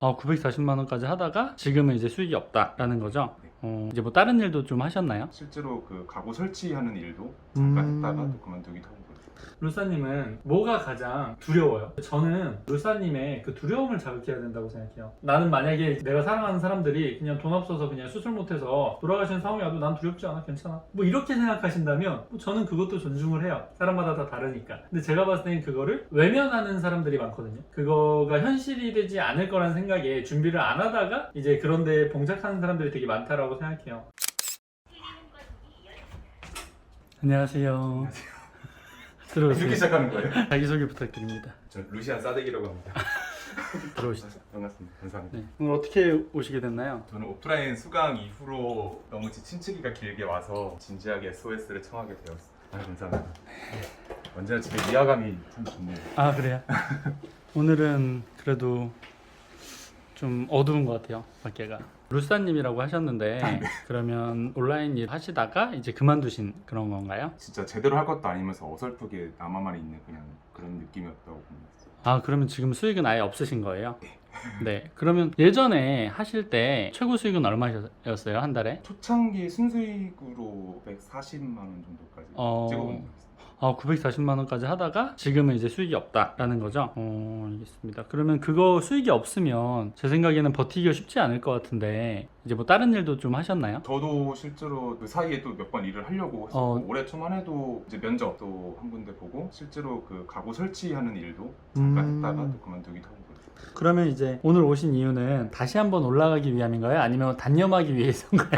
940만 원까지 하다가 지금은 이제 수익이 없다라는 거죠. 이제 뭐 다른 일도 좀 하셨나요? 실제로 그 가구 설치하는 일도 잠깐 했다가 또 그만두기도 하고 그랬어요. 루사님은 뭐가 가장 두려워요? 저는 루사님의 그 두려움을 자극해야 된다고 생각해요. 나는 만약에 내가 사랑하는 사람들이 그냥 돈 없어서 그냥 수술 못해서 돌아가시는 상황이 와도 난 두렵지 않아, 괜찮아, 뭐 이렇게 생각하신다면 저는 그것도 존중을 해요. 사람마다 다 다르니까. 근데 제가 봤을 때는 그거를 외면하는 사람들이 많거든요. 그거가 현실이 되지 않을 거라는 생각에 준비를 안 하다가 이제 그런 데 봉착하는 사람들이 되게 많다라고 생각해요. 안녕하세요. 들어오세요. 이렇게 시작하는 거예요? 자기소개 부탁드립니다. 저는 루시안 사덱이라고 합니다. 들어오시죠. 반갑습니다. 감사합니다. 네. 오늘 어떻게 오시게 됐나요? 저는 오프라인 수강 이후로 너무 친치기가 길게 와서 진지하게 SOS를 청하게 되었습니다. 감사합니다. 언제나 집에 위화감이 참 좋네요. 아, 그래요? 오늘은 그래도 좀 어두운 것 같아요, 밖에가. 루사님이라고 하셨는데 그러면 온라인 일 하시다가 이제 그만두신 그런 건가요? 진짜 제대로 할 것도 아니면서 어설프게 나만만 있는 그냥 그런 느낌이었다고 봅니다. 아, 그러면 지금 수익은 아예 없으신 거예요? 네. 그러면 예전에 하실 때 최고 수익은 얼마였어요, 한 달에? 초창기 순수익으로 140만 원 정도까지 찍어본 적 있어요. 940만 원까지 하다가 지금은 이제 수익이 없다라는 거죠. 알겠습니다. 그러면 그거 수익이 없으면 제 생각에는 버티기가 쉽지 않을 것 같은데 이제 뭐 다른 일도 좀 하셨나요? 저도 실제로 그 사이에 또 몇 번 일을 하려고 했었고 올해 초만 해도 이제 면접도 한 군데 보고 실제로 그 가구 설치하는 일도 잠깐 했다가 또 그만두기도 하고 그랬어요. 그러면 이제 오늘 오신 이유는 다시 한번 올라가기 위함인가요? 아니면 단념하기 위해서인가요?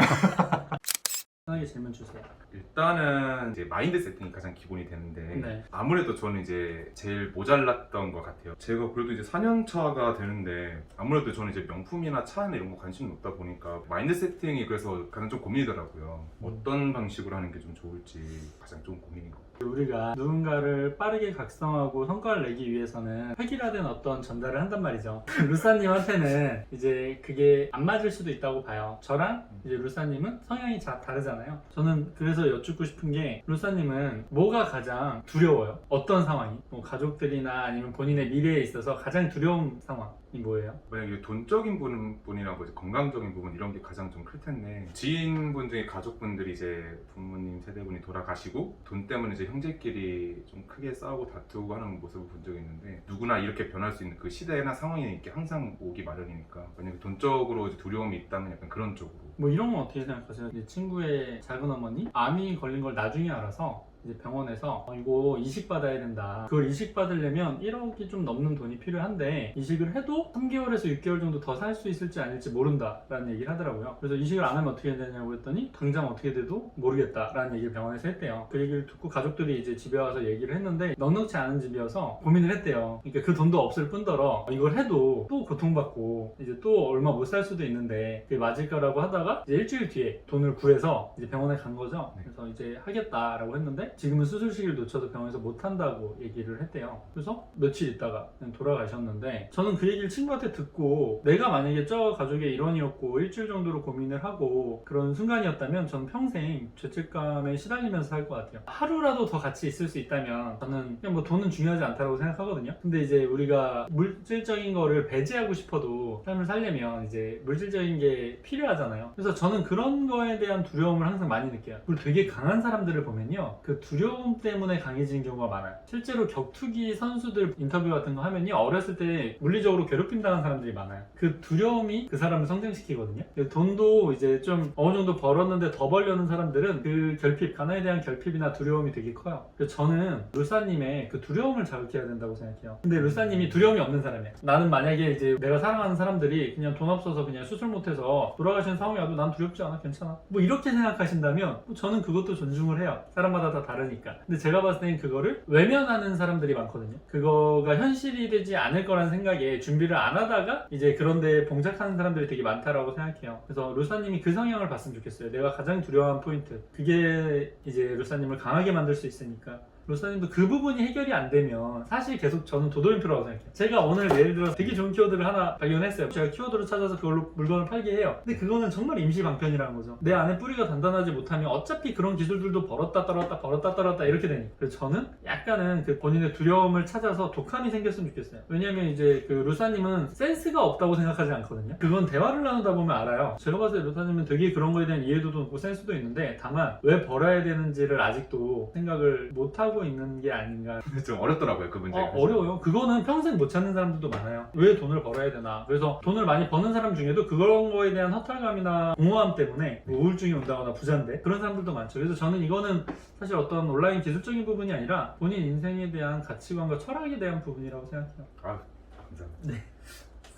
편하게 질문 주세요. 일단은 이제 마인드 세팅이 가장 기본이 되는데 네. 아무래도 저는 이제 제일 모자랐던 것 같아요. 제가 그래도 이제 4년 차가 되는데 아무래도 저는 이제 명품이나 차나 이런 거 관심이 없다 보니까 마인드 세팅이 그래서 가장 좀 고민이더라고요. 어떤 방식으로 하는 게 좀 좋을지 가장 좀 고민인 것 같아요. 우리가 누군가를 빠르게 각성하고 성과를 내기 위해서는 획일화된 어떤 전달을 한단 말이죠. 루사님한테는 이제 그게 안 맞을 수도 있다고 봐요. 저랑 이제 루사님은 성향이 다르잖아요. 저는 그래서 여쭙고 싶은 게 루사님은 뭐가 가장 두려워요? 어떤 상황이? 뭐 가족들이나 아니면 본인의 미래에 있어서 가장 두려운 상황이 뭐예요? 만약에 돈적인 부분이나 뭐 이제 건강적인 부분 이런 게 가장 좀 클 텐데 지인분 중에 가족분들이 이제 부모님 세대분이 돌아가시고 돈 때문에 이제 형제끼리 좀 크게 싸우고 다투고 하는 모습을 본 적이 있는데 누구나 이렇게 변할 수 있는 그 시대나 상황이 이렇게 항상 오기 마련이니까 만약에 돈적으로 이제 두려움이 있다면 약간 그런 쪽으로 뭐 이런 건 어떻게 생각하세요? 내 친구의 작은 어머니 암이 걸린 걸 나중에 알아서 이제 병원에서 이거 이식 받아야 된다. 그걸 이식 받으려면 1억이 좀 넘는 돈이 필요한데 이식을 해도 3개월에서 6개월 정도 더 살 수 있을지 아닐지 모른다 라는 얘기를 하더라고요. 그래서 이식을 안 하면 어떻게 되냐고 했더니 당장 어떻게 돼도 모르겠다 라는 얘기를 병원에서 했대요. 그 얘기를 듣고 가족들이 이제 집에 와서 얘기를 했는데 넉넉치 않은 집이어서 고민을 했대요. 그러니까 그 돈도 없을 뿐더러 이걸 해도 또 고통받고 이제 또 얼마 못 살 수도 있는데 그게 맞을 거라고 하다가 이제 일주일 뒤에 돈을 구해서 이제 병원에 간 거죠. 그래서 이제 하겠다라고 했는데 지금은 수술 시기를 놓쳐서 병원에서 못 한다고 얘기를 했대요. 그래서 며칠 있다가 그냥 돌아가셨는데 저는 그 얘기를 친구한테 듣고 내가 만약에 저 가족의 일원이었고 일주일 정도로 고민을 하고 그런 순간이었다면 저는 평생 죄책감에 시달리면서 살 것 같아요. 하루라도 더 같이 있을 수 있다면 저는 그냥 뭐 돈은 중요하지 않다고 생각하거든요. 근데 이제 우리가 물질적인 거를 배제하고 싶어도 삶을 살려면 이제 물질적인 게 필요하잖아요. 그래서 저는 그런 거에 대한 두려움을 항상 많이 느껴요. 그리고 되게 강한 사람들을 보면요, 그 두려움 때문에 강해지는 경우가 많아요. 실제로 격투기 선수들 인터뷰 같은 거 하면요, 어렸을 때 물리적으로 괴롭힘 당한 사람들이 많아요. 그 두려움이 그 사람을 성장시키거든요. 돈도 이제 좀 어느 정도 벌었는데 더 벌려는 사람들은 그 결핍, 가난에 대한 결핍이나 두려움이 되게 커요. 그래서 저는 루사님의 그 두려움을 자극해야 된다고 생각해요. 근데 루사님이 두려움이 없는 사람이에요. 나는 만약에 이제 내가 사랑하는 사람들이 그냥 돈 없어서 그냥 수술 못해서 돌아가시는 상황이 와도 난 두렵지 않아, 괜찮아, 뭐 이렇게 생각하신다면 저는 그것도 존중을 해요. 사람마다 다 다르니까. 근데 제가 봤을 때는 그거를 외면하는 사람들이 많거든요. 그거가 현실이 되지 않을 거라는 생각에 준비를 안 하다가 이제 그런데 봉착하는 사람들이 되게 많다라고 생각해요. 그래서 루사님이 그 성향을 봤으면 좋겠어요. 내가 가장 두려워하는 포인트, 그게 이제 루사님을 강하게 만들 수 있으니까 로사님도 그 부분이 해결이 안 되면 사실 계속 저는 도도인표라고 생각해요. 제가 오늘 예를 들어서 되게 좋은 키워드를 하나 발견했어요. 제가 키워드를 찾아서 그걸로 물건을 팔게 해요. 근데 그거는 정말 임시 방편이라는 거죠. 내 안에 뿌리가 단단하지 못하면 어차피 그런 기술들도 벌었다 떨었다 이렇게 되니까. 그래서 저는 약간은 그 본인의 두려움을 찾아서 독함이 생겼으면 좋겠어요. 왜냐면 이제 그 루사님은 센스가 없다고 생각하지 않거든요. 그건 대화를 나누다 보면 알아요. 제가 봤을 때 루사님은 되게 그런 거에 대한 이해도도 높고 센스도 있는데 다만 왜 벌어야 되는지를 아직도 생각을 못하고 있는 게 아닌가. 좀 어렵더라고요 그 문제가. 어려워요. 그거는 평생 못 찾는 사람들도 많아요. 왜 돈을 벌어야 되나. 그래서 돈을 많이 버는 사람 중에도 그런 거에 대한 허탈감이나 공허함 때문에 뭐 우울증이 온다거나 부자인데 그런 사람들도 많죠. 그래서 저는 이거는 사실 어떤 온라인 기술적인 부분이 아니라 본인 인생에 대한 가치관과 철학에 대한 부분이라고 생각해요. 아 감사합니다. 네.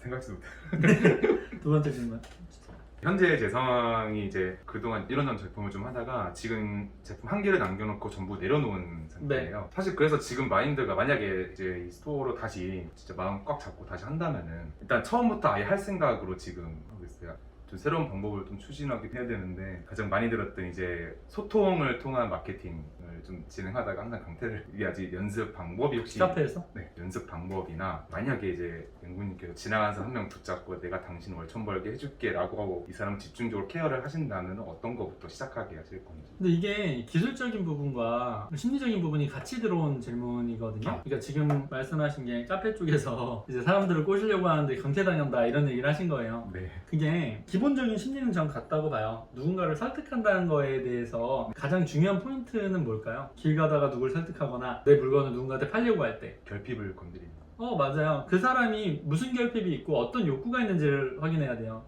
생각지도 못해. 두 번째 질문. 현재 제 상황이 이제 그동안 이런저런 제품을 좀 하다가 지금 제품 한 개를 남겨놓고 전부 내려놓은 상태예요. 사실 그래서 지금 마인드가 만약에 이제 이 스토어로 다시 진짜 마음 꽉 잡고 다시 한다면은 일단 처음부터 아예 할 생각으로 지금 하고 있어요. 좀 새로운 방법을 좀 추진하게 해야 되는데 가장 많이 들었던 이제 소통을 통한 마케팅을 좀 진행하다가 항상 강퇴를 이게 아직 연습 방법이 혹시 카페에서? 네 연습 방법이나 만약에 이제 맹구님께서 지나가는 사람 한 명 붙잡고 내가 당신 월천 벌게 해줄게 라고 하고 이 사람 집중적으로 케어를 하신다면 어떤 거부터 시작하게 하실 건지. 근데 이게 기술적인 부분과 심리적인 부분이 같이 들어온 질문이거든요. 그러니까 지금 말씀하신 게 카페 쪽에서 이제 사람들을 꼬시려고 하는데 강퇴당한다 이런 얘기를 하신 거예요. 네. 그게 기본적인 심리는 전 같다고 봐요. 누군가를 설득한다는 거에 대해서 가장 중요한 포인트는 뭘까요? 길 가다가 누굴 설득하거나 내 물건을 누군가한테 팔려고 할 때 결핍을 건드리는. 맞아요. 그 사람이 무슨 결핍이 있고 어떤 욕구가 있는지를 확인해야 돼요.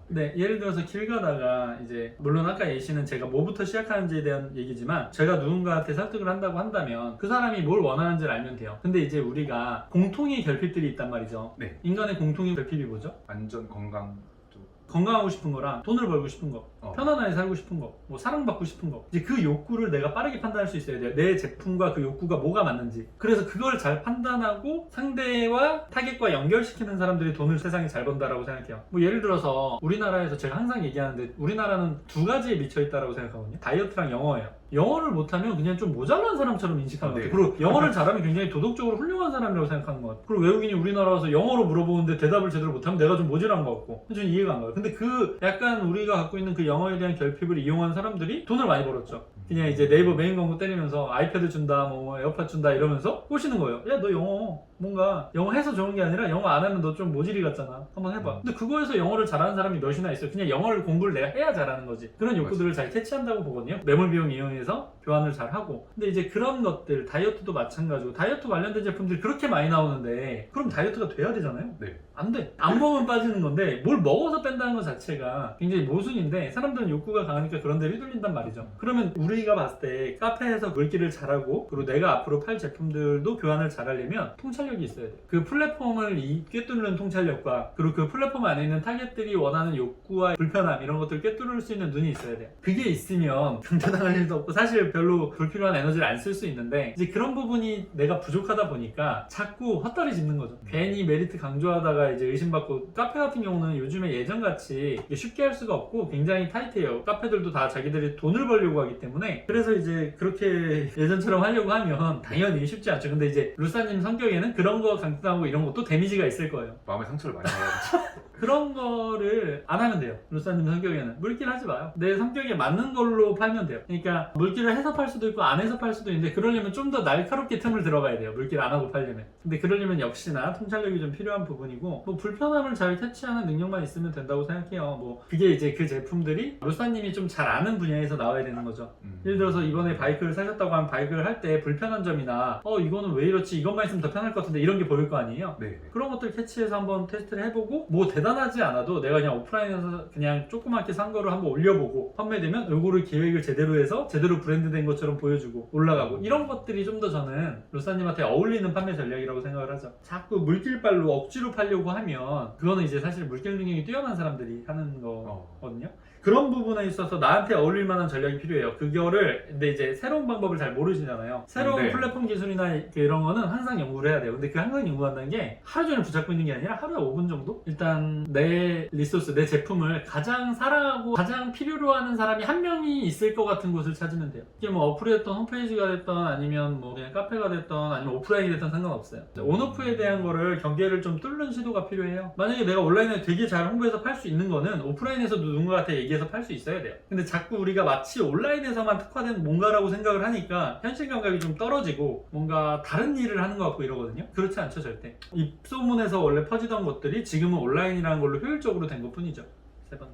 네, 예를 들어서 길 가다가 이제 물론 아까 예시는 제가 뭐부터 시작하는지에 대한 얘기지만 제가 누군가한테 설득을 한다고 한다면 그 사람이 뭘 원하는지를 알면 돼요. 근데 이제 우리가 공통의 결핍들이 있단 말이죠. 네. 인간의 공통의 결핍이 뭐죠? 안전, 건강 쪽. 건강하고 싶은 거랑 돈을 벌고 싶은 거, 편안하게 살고 싶은 거, 뭐 사랑받고 싶은 거. 이제 그 욕구를 내가 빠르게 판단할 수 있어야 돼요. 내 제품과 그 욕구가 뭐가 맞는지. 그래서 그걸 잘 판단하고 상대와 타겟과 연결시키는 사람들이 돈을 세상에 잘 번다라고 생각해요. 뭐 예를 들어서 우리나라에서 제가 항상 얘기하는데 우리나라는 두 가지에 미쳐 있다라고 생각하거든요. 다이어트랑 영어예요. 영어를 못하면 그냥 좀 모자란 사람처럼 인식하는 것 같아요. 그리고 영어를 잘하면 굉장히 도덕적으로 훌륭한 사람이라고 생각하는 것 같아요. 그리고 외국인이 우리나라 와서 영어로 물어보는데 대답을 제대로 못하면 내가 좀 모질한 것 같고 저는 이해가 안 가요. 근데 그 약간 우리가 갖고 있는 그 영어에 대한 결핍을 이용한 사람들이 돈을 많이 벌었죠. 그냥 이제 네이버 메인 광고 때리면서 아이패드 준다, 뭐 에어팟 준다 이러면서 꼬시는 거예요. 야, 너 영어 뭔가 영어 해서 좋은 게 아니라 영어 안 하면 너 좀 모질이 같잖아. 한번 해봐. 근데 그거에서 영어를 잘하는 사람이 몇이나 있어요. 그냥 영어를 공부를 내가 해야 잘하는 거지. 그런 욕구들을 잘 캐치한다고 보거든요. 매몰 비용 이용해서 교환을 잘 하고. 근데 이제 그런 것들 다이어트도 마찬가지고 다이어트 관련된 제품들이 그렇게 많이 나오는데 그럼 다이어트가 돼야 되잖아요. 네. 안 돼. 안 먹으면 빠지는 건데 뭘 먹어서 뺀다는 것 자체가 굉장히 모순인데 사람들은 욕구가 강하니까 그런 데 휘둘린단 말이죠. 그러면 우리가 봤을 때 카페에서 물기를 잘하고 그리고 내가 앞으로 팔 제품들도 교환을 잘하려면 통찰력이 있어야 돼. 그 플랫폼을 꿰뚫는 통찰력과 그리고 그 플랫폼 안에 있는 타겟들이 원하는 욕구와 불편함 이런 것들을 꿰뚫을 수 있는 눈이 있어야 돼. 그게 있으면 강퇴당할 일도 없고 사실 별로 불필요한 에너지를 안 쓸 수 있는데 이제 그런 부분이 내가 부족하다 보니까 자꾸 헛다리 짚는 거죠. 괜히 메리트 강조하다가 이제 의심받고 카페 같은 경우는 요즘에 예전같이 쉽게 할 수가 없고 굉장히 타이트해요. 카페들도 다 자기들이 돈을 벌려고 하기 때문에 그래서 이제 그렇게 예전처럼 하려고 하면 당연히 쉽지 않죠. 근데 이제 루사님 성격에는 그런 거 강조하고 이런 것도 데미지가 있을 거예요. 마음의 상처를 많이 받아요. 그런 거를 안 하면 돼요. 루사님 성격에는 물길 하지 마요. 내 성격에 맞는 걸로 팔면 돼요. 그러니까 물길을 해서 팔 수도 있고 안 해서 팔 수도 있는데 그러려면 좀 더 날카롭게 틈을 들어가야 돼요. 물길 안 하고 팔려면. 근데 그러려면 역시나 통찰력이 좀 필요한 부분이고 뭐 불편함을 잘 캐치하는 능력만 있으면 된다고 생각해요. 뭐 그게 이제 그 제품들이 루사님이 좀 잘 아는 분야에서 나와야 되는 거죠. 예를 들어서 이번에 바이크를 사셨다고 하면 바이크를 할 때 불편한 점이나 이거는 왜 이렇지 이것만 있으면 더 편할 것 같은데 이런 게 보일 거 아니에요. 네. 그런 것들 캐치해서 한번 테스트를 해보고 뭐 대단하지 않아도 내가 그냥 오프라인에서 그냥 조그맣게 산 거를 한번 올려보고 판매되면 요거를 기획을 제대로 해서 제대로 브랜드된 것처럼 보여주고 올라가고 이런 것들이 좀 더 저는 루사님한테 어울리는 판매 전략이라고 생각을 하죠. 자꾸 물길발로 억지로 팔려고 하면 그거는 이제 사실 물길 능력이 뛰어난 사람들이 하는 거거든요. 그런 부분에 있어서 나한테 어울릴 만한 전략이 필요해요. 그거를 근데 이제 새로운 방법을 잘 모르시잖아요. 새로운 네. 플랫폼 기술이나 이런 거는 항상 연구를 해야 돼요. 근데 그 항상 연구한다는 게 하루 종일 붙잡고 있는 게 아니라 하루에 5분 정도? 일단 내 리소스, 내 제품을 가장 사랑하고 가장 필요로 하는 사람이 한 명이 있을 것 같은 곳을 찾으면 돼요. 이게 뭐 어플이 됐던 홈페이지가 됐던 아니면 뭐 그냥 카페가 됐던 아니면 오프라인이 됐던 상관없어요. 온오프에 대한 거를 경계를 좀 뚫는 시도가 필요해요. 만약에 내가 온라인에 되게 잘 홍보해서 팔 수 있는 거는 오프라인에서도 누군가한테 얘기해서 팔 수 있어야 돼요. 근데 자꾸 우리가 마치 온라인에서만 특화된 뭔가라고 생각을 하니까 현실 감각이 좀 떨어지고 뭔가 다른 일을 하는 것 같고 이러거든요. 그렇지 않죠, 절대. 입소문에서 원래 퍼지던 것들이 지금은 온라인이라는 걸로 효율적으로 된 것 뿐이죠. 세 번째.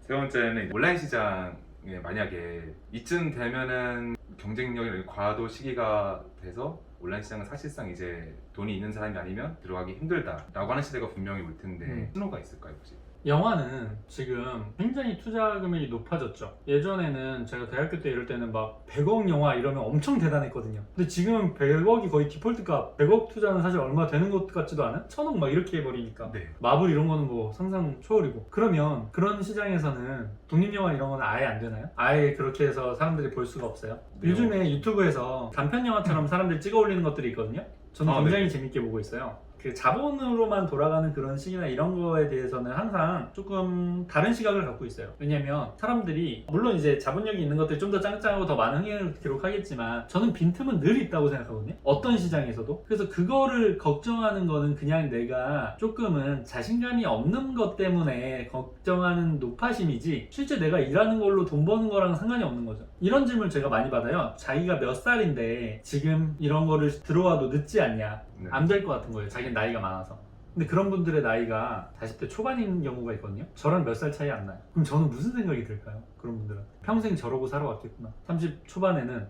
세 번째는 온라인 시장에 만약에 이쯤 되면은 경쟁력이 과도 시기가 돼서 온라인 시장은 사실상 이제 돈이 있는 사람이 아니면 들어가기 힘들다라고 하는 시대가 분명히 올 텐데 신호가 있을까요 혹시? 영화는 지금 굉장히 투자 금액이 높아졌죠. 예전에는 제가 대학교 때 이럴 때는 막 100억 영화 이러면 엄청 대단했거든요. 근데 지금은 100억이 거의 디폴트값, 100억 투자는 사실 얼마 되는 것 같지도 않은 1000억 막 이렇게 해버리니까 네. 마블 이런 거는 뭐 상상 초월이고. 그러면 그런 시장에서는 독립영화 이런 거는 아예 안 되나요? 아예 그렇게 해서 사람들이 볼 수가 없어요. 네. 요즘에 유튜브에서 단편영화처럼 사람들이 찍어 올리는 것들이 있거든요. 저는 굉장히 재밌게 보고 있어요. 그 자본으로만 돌아가는 그런 식이나 이런 거에 대해서는 항상 조금 다른 시각을 갖고 있어요. 왜냐면 사람들이 물론 이제 자본력이 있는 것들이 좀 더 짱짱하고 더 많은 흥행을 기록하겠지만 저는 빈틈은 늘 있다고 생각하거든요. 어떤 시장에서도. 그래서 그거를 걱정하는 거는 그냥 내가 조금은 자신감이 없는 것 때문에 걱정하는 노파심이지 실제 내가 일하는 걸로 돈 버는 거랑 상관이 없는 거죠. 이런 질문을 제가 많이 받아요. 자기가 몇 살인데 지금 이런 거를 들어와도 늦지 않냐. 네. 안 될 것 같은 거예요. 자기는 나이가 많아서. 근데 그런 분들의 나이가 40대 초반인 경우가 있거든요. 저랑 몇 살 차이 안 나요. 그럼 저는 무슨 생각이 들까요? 그런 분들은 평생 저러고 살아왔겠구나. 30 초반에는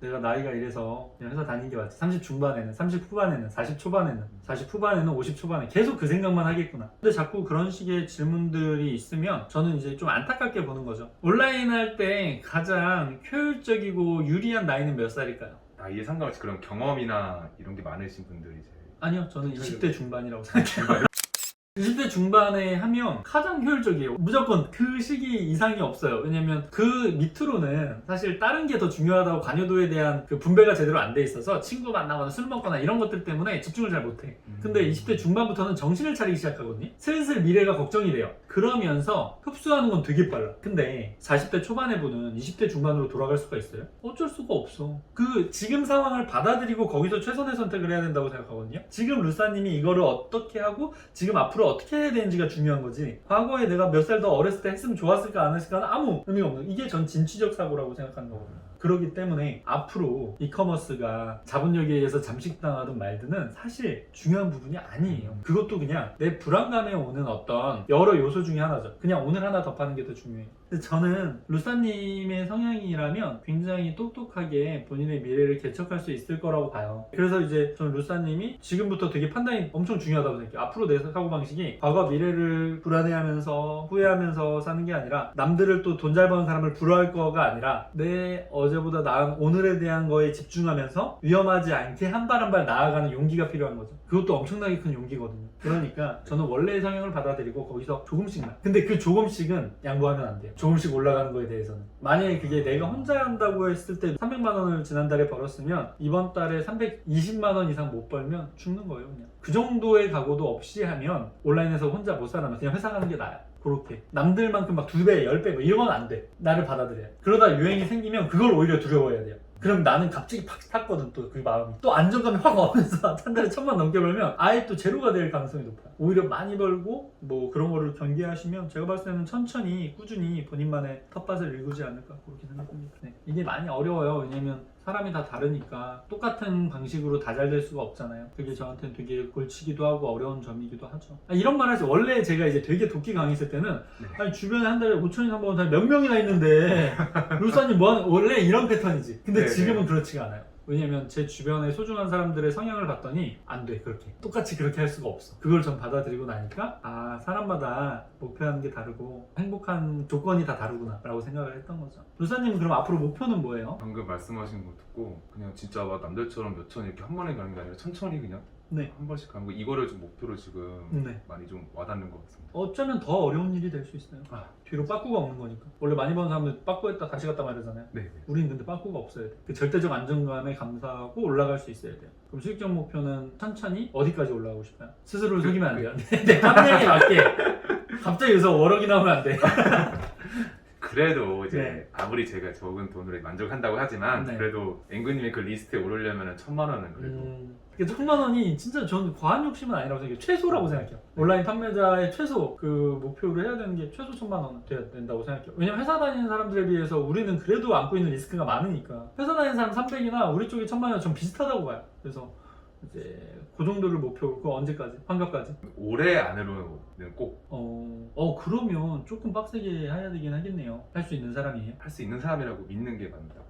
내가 나이가 이래서 그냥 회사 다니는 게 맞지. 30 중반에는, 30 후반에는, 40 초반에는, 40 후반에는, 50 초반에 계속 그 생각만 하겠구나. 근데 자꾸 그런 식의 질문들이 있으면 저는 이제 좀 안타깝게 보는 거죠. 온라인 할 때 가장 효율적이고 유리한 나이는 몇 살일까요? 나이에 상관없이 그런 경험이나 이런 게 많으신 분들이 이제 아니요, 저는 20대 중반이라고 생각해요. 20대 중반에 하면 가장 효율적이에요. 무조건 그 시기 이상이 없어요. 왜냐면 그 밑으로는 사실 다른 게 더 중요하다고 관여도에 대한 그 분배가 제대로 안 돼 있어서 친구 만나거나 술 먹거나 이런 것들 때문에 집중을 잘 못해. 근데 20대 중반부터는 정신을 차리기 시작하거든요. 슬슬 미래가 걱정이 돼요. 그러면서 흡수하는 건 되게 빨라. 근데 40대 초반의 분은 20대 중반으로 돌아갈 수가 있어요? 어쩔 수가 없어. 그 지금 상황을 받아들이고 거기서 최선의 선택을 해야 된다고 생각하거든요. 지금 루사님이 이거를 어떻게 하고 지금 앞으로 어떻게 해야 되는지가 중요한 거지. 과거에 내가 몇 살 더 어렸을 때 했으면 좋았을까 안 했을까는 아무 의미가 없는. 이게 전 진취적 사고라고 생각하는 거거든요. 그렇기 때문에 앞으로 이커머스가 자본력에 의해서 잠식당하든 말든은 사실 중요한 부분이 아니에요. 그것도 그냥 내 불안감에 오는 어떤 여러 요소 중에 하나죠. 그냥 오늘 하나 더 파는 게 더 중요해요. 근데 저는 루사님의 성향이라면 굉장히 똑똑하게 본인의 미래를 개척할 수 있을 거라고 봐요. 그래서 이제 저는 루사님이 지금부터 되게 판단이 엄청 중요하다고 생각해요. 앞으로 내 사고방식이 과거 미래를 불안해하면서 후회하면서 사는 게 아니라 남들을 또 돈 잘 버는 사람을 부러워할 거가 아니라 내 어제보다 나은 오늘에 대한 거에 집중하면서 위험하지 않게 한 발 한 발 나아가는 용기가 필요한 거죠. 그것도 엄청나게 큰 용기거든요. 그러니까 저는 원래의 성향을 받아들이고 거기서 조금씩만. 근데 그 조금씩은 양보하면 안 돼요. 조금씩 올라가는 거에 대해서는. 만약에 그게 내가 혼자 한다고 했을 때 300만 원을 지난달에 벌었으면 이번 달에 320만 원 이상 못 벌면 죽는 거예요, 그냥. 그 정도의 각오도 없이 하면 온라인에서 혼자 못 살아면 그냥 회사 가는 게 나아요. 그렇게 남들만큼 막 2배, 10배 뭐 이런 건 안 돼. 나를 받아들여요. 그러다 유행이 생기면 그걸 오히려 두려워해야 돼요. 그럼 나는 갑자기 팍 탔거든. 또 그 마음이 또 안정감이 확 오면서 한 달에 1000만 넘게 벌면 아예 또 제로가 될 가능성이 높아요. 오히려 많이 벌고 뭐 그런 거를 경계하시면 제가 봤을 때는 천천히 꾸준히 본인만의 텃밭을 일구지 않을까 그렇게 생각합니다. 네. 이게 많이 어려워요. 왜냐면 사람이 다 다르니까 똑같은 방식으로 다 잘 될 수가 없잖아요. 그게 저한테는 되게 골치기도 하고 어려운 점이기도 하죠. 이런 말 하죠. 원래 제가 이제 되게 도끼 강했을 때는 아니 주변에 한 달에 5천이 넘어온 사람이 몇 명이나 있는데 루사님 뭐하는 원래 이런 패턴이지. 근데 지금은 그렇지가 않아요. 왜냐면 제 주변에 소중한 사람들의 성향을 봤더니 안 돼. 그렇게 똑같이 그렇게 할 수가 없어. 그걸 전 받아들이고 나니까 사람마다 목표하는 게 다르고 행복한 조건이 다 다르구나 라고 생각을 했던 거죠. 루사님은 그럼 앞으로 목표는 뭐예요? 방금 말씀하신 거 듣고 그냥 진짜 막 남들처럼 몇 천 이렇게 한 번에 가는 게 아니라 천천히 그냥 한 번씩 가는 거 이거를 좀 목표로 지금 많이 좀 와닿는 것 같습니다. 어쩌면 더 어려운 일이 될 수 있어요. 뒤로 빠꾸가 없는 거니까. 원래 많이 버는 사람들 빠꾸했다 다시 갔다 말하잖아요. 우린 근데 빠꾸가 없어야 돼. 그 절대적 안정감에 감사하고 올라갈 수 있어야 돼요. 그럼 수익적 목표는 천천히 어디까지 올라가고 싶어요? 스스로를 속이면 안 돼요. 내 함량에 맞게 갑자기 여기서 월억이 나오면 안 돼. 그래도 이제 네. 아무리 제가 적은 돈으로 만족한다고 하지만 네. 그래도 앵구님이 그 리스트에 오르려면 1,000만 원은 그래도 1,000만 원이 진짜 저는 과한 욕심은 아니라고 생각해요. 최소라고 생각해요. 온라인 판매자의 최소 그 목표로 해야 되는 게 최소 1,000만 원 돼야 된다고 생각해요. 왜냐면 회사 다니는 사람들에 비해서 우리는 그래도 안고 있는 리스크가 많으니까 회사 다니는 사람 300이나 우리 쪽에 1,000만 원 좀 비슷하다고 봐요. 그래서 이제 그 정도를 목표로 그 언제까지? 환갑까지? 올해 안으로는 꼭 할 수 그러면 조금 빡세게 해야 되긴 하겠네요. 할 수 있는 사람이에요? 있는 사람이라고 믿는 게 맞다.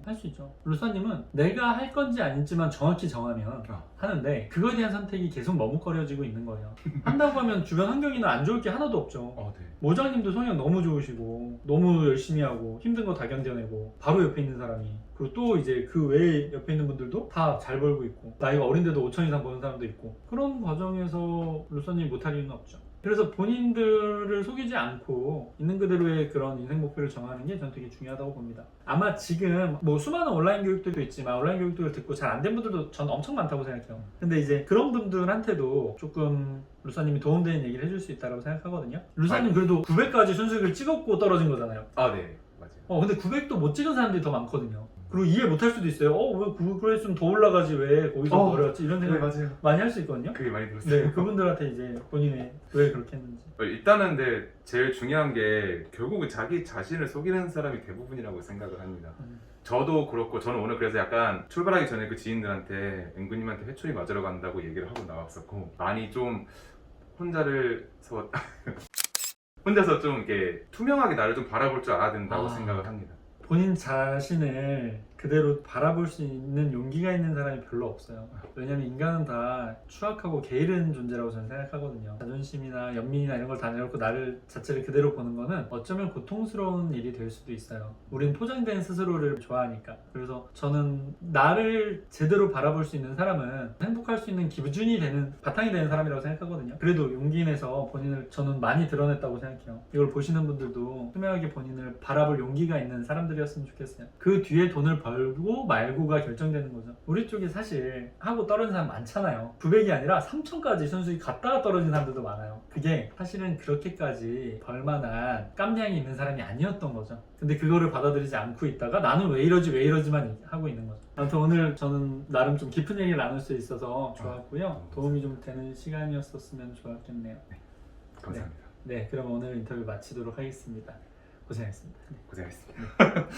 할 수 있죠. 루사님은 내가 할 건지 아닐지만 정확히 정하면 하는데 그거에 대한 선택이 계속 머뭇거려지고 있는 거예요. 한다고 하면 주변 환경이나 안 좋을 게 하나도 없죠. 네. 모장님도 성향 너무 좋으시고 너무 열심히 하고 힘든 거 다 견뎌내고 바로 옆에 있는 사람이, 그리고 또 이제 그 외에 옆에 있는 분들도 다 잘 벌고 있고 나이가 어린데도 5천 이상 버는 사람도 있고, 그런 과정에서 루사님이 못할 이유는 없죠. 그래서 본인들을 속이지 않고 있는 그대로의 그런 인생 목표를 정하는 게 저는 되게 중요하다고 봅니다. 아마 지금 뭐 수많은 온라인 교육들도 있지만 온라인 교육들을 듣고 잘 안 된 분들도 전 엄청 많다고 생각해요. 근데 이제 그런 분들한테도 조금 루사님이 도움되는 얘기를 해줄 수 있다고 생각하거든요. 루사님 그래도 900까지 순수익을 찍었고 떨어진 거잖아요. 네, 맞아요. 근데 900도 못 찍은 사람들이 더 많거든요. 그리고 이해 못할 수도 있어요. 왜 900 했으면 더 올라가지, 왜 거기서 어려웠지, 이런 생각 맞아요. 많이 할 수 있거든요. 그게 많이 들었어요. 네, 그분들한테 이제 본인이 왜 그렇게 했는지. 일단은 근데 제일 중요한 게 결국은 자기 자신을 속이는 사람이 대부분이라고 생각을 합니다. 저도 그렇고, 저는 오늘 그래서 약간 출발하기 전에 그 지인들한테 앵구님한테 회초리 맞으러 간다고 얘기를 하고 나왔었고, 많이 좀 혼자서 좀 이렇게 투명하게 나를 좀 바라볼 줄 알아야 된다고 생각을 합니다. 본인 자신을 그대로 바라볼 수 있는 용기가 있는 사람이 별로 없어요. 왜냐면 인간은 다 추악하고 게으른 존재라고 저는 생각하거든요. 자존심이나 연민이나 이런 걸 다 내놓고 나를 자체를 그대로 보는 거는 어쩌면 고통스러운 일이 될 수도 있어요. 우린 포장된 스스로를 좋아하니까. 그래서 저는 나를 제대로 바라볼 수 있는 사람은 행복할 수 있는 기준이 되는, 바탕이 되는 사람이라고 생각하거든요. 그래도 용기 내서 본인을 저는 많이 드러냈다고 생각해요. 이걸 보시는 분들도 투명하게 본인을 바라볼 용기가 있는 사람들이었으면 좋겠어요. 그 뒤에 돈을 벌고 말고가 결정되는 거죠. 우리 쪽에 사실 하고 떨어진 사람 많잖아요. 900이 아니라 3,000까지 순수익 갔다가 떨어진 사람들도 많아요. 그게 사실은 그렇게까지 벌만한 깜냥이 있는 사람이 아니었던 거죠. 근데 그거를 받아들이지 않고 있다가 나는 왜 이러지만 하고 있는 거죠. 아무튼 오늘 저는 나름 좀 깊은 얘기를 나눌 수 있어서 좋았고요. 도움이 좀 되는 시간이었었으면 좋았겠네요. 감사합니다. 네, 그럼 오늘 인터뷰 마치도록 하겠습니다. 고생하셨습니다. 고생하셨습니다.